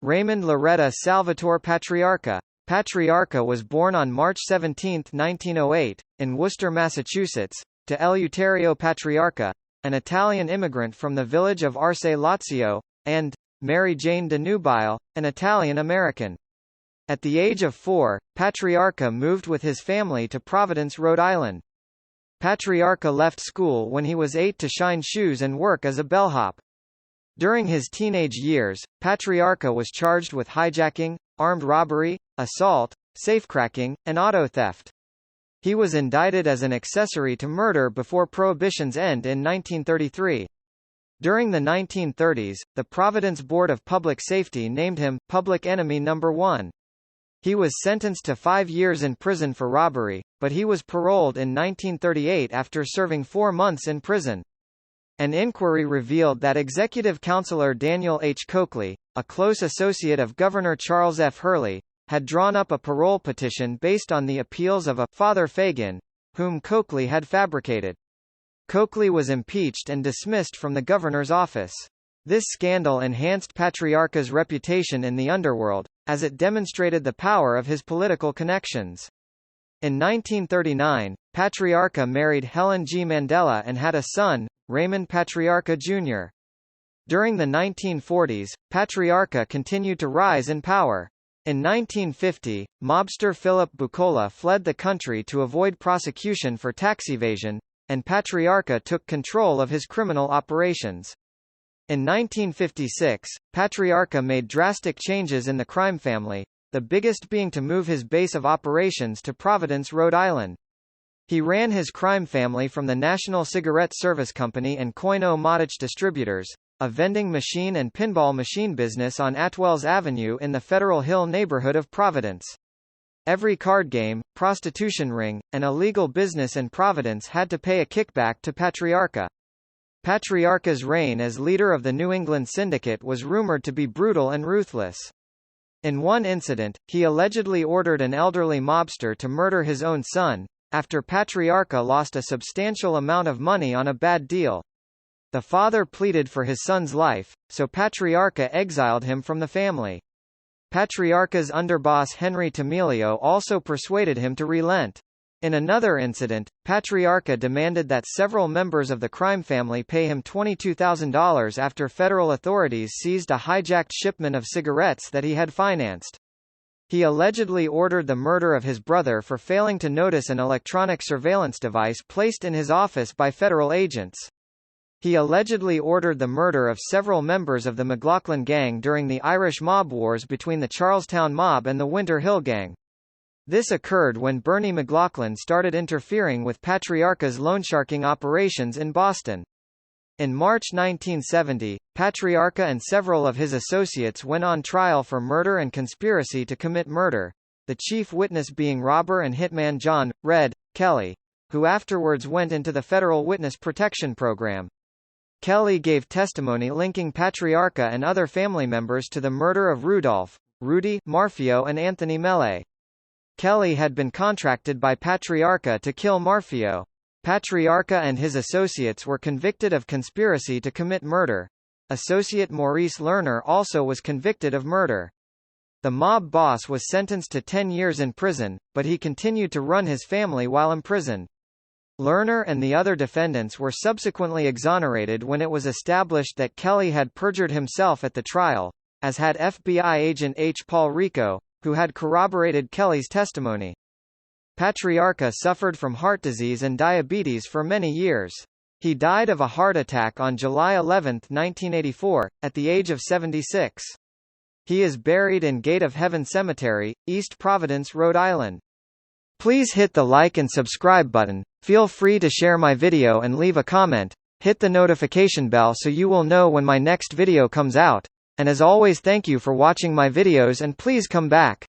Raymond Loretta Salvatore Patriarca. Patriarca was born on March 17, 1908, in Worcester, Massachusetts, to Eleuterio Patriarca, an Italian immigrant from the village of Arce Lazio, and Mary Jane de Nubile, an Italian-American. At the age of 4, Patriarca moved with his family to Providence, Rhode Island. Patriarca left school when he was 8 to shine shoes and work as a bellhop. During his teenage years, Patriarca was charged with hijacking, armed robbery, assault, safecracking, and auto theft. He was indicted as an accessory to murder before Prohibition's end in 1933. During the 1930s, the Providence Board of Public Safety named him Public Enemy No. 1. He was sentenced to 5 years in prison for robbery, but he was paroled in 1938 after serving 4 months in prison. An inquiry revealed that Executive Counselor Daniel H. Coakley, a close associate of Governor Charles F. Hurley, had drawn up a parole petition based on the appeals of a Father Fagin, whom Coakley had fabricated. Coakley was impeached and dismissed from the governor's office. This scandal enhanced Patriarca's reputation in the underworld, as it demonstrated the power of his political connections. In 1939, Patriarca married Helen G. Mandela and had a son, Raymond Patriarca Jr. During the 1940s, Patriarca continued to rise in power. In 1950, mobster Philip Bukola fled the country to avoid prosecution for tax evasion, and Patriarca took control of his criminal operations. In 1956, Patriarca made drastic changes in the crime family, the biggest being to move his base of operations to Providence, Rhode Island. He ran his crime family from the National Cigarette Service Company and Coin-O-Modich Distributors, a vending machine and pinball machine business on Atwells Avenue in the Federal Hill neighborhood of Providence. Every card game, prostitution ring, and illegal business in Providence had to pay a kickback to Patriarca. Patriarca's reign as leader of the New England Syndicate was rumored to be brutal and ruthless. In one incident, he allegedly ordered an elderly mobster to murder his own son, after Patriarca lost a substantial amount of money on a bad deal. The father pleaded for his son's life, so Patriarca exiled him from the family. Patriarca's underboss Henry Tamilio also persuaded him to relent. In another incident, Patriarca demanded that several members of the crime family pay him $22,000 after federal authorities seized a hijacked shipment of cigarettes that he had financed. He allegedly ordered the murder of his brother for failing to notice an electronic surveillance device placed in his office by federal agents. He allegedly ordered the murder of several members of the McLaughlin Gang during the Irish mob wars between the Charlestown Mob and the Winter Hill Gang. This occurred when Bernie McLaughlin started interfering with Patriarca's loansharking operations in Boston. In March 1970, Patriarca and several of his associates went on trial for murder and conspiracy to commit murder, the chief witness being robber and hitman John "Red" Kelly, who afterwards went into the Federal Witness Protection Program. Kelly gave testimony linking Patriarca and other family members to the murder of Rudolph, Rudy, Marfio and Anthony Mele. Kelly had been contracted by Patriarca to kill Marfio. Patriarca and his associates were convicted of conspiracy to commit murder. Associate Maurice Lerner also was convicted of murder. The mob boss was sentenced to 10 years in prison, but he continued to run his family while imprisoned. Lerner and the other defendants were subsequently exonerated when it was established that Kelly had perjured himself at the trial, as had FBI agent H. Paul Rico, who had corroborated Kelly's testimony. Patriarca suffered from heart disease and diabetes for many years. He died of a heart attack on July 11, 1984, at the age of 76. He is buried in Gate of Heaven Cemetery, East Providence, Rhode Island. Please hit the like and subscribe button, feel free to share my video and leave a comment, hit the notification bell so you will know when my next video comes out, and as always thank you for watching my videos and please come back.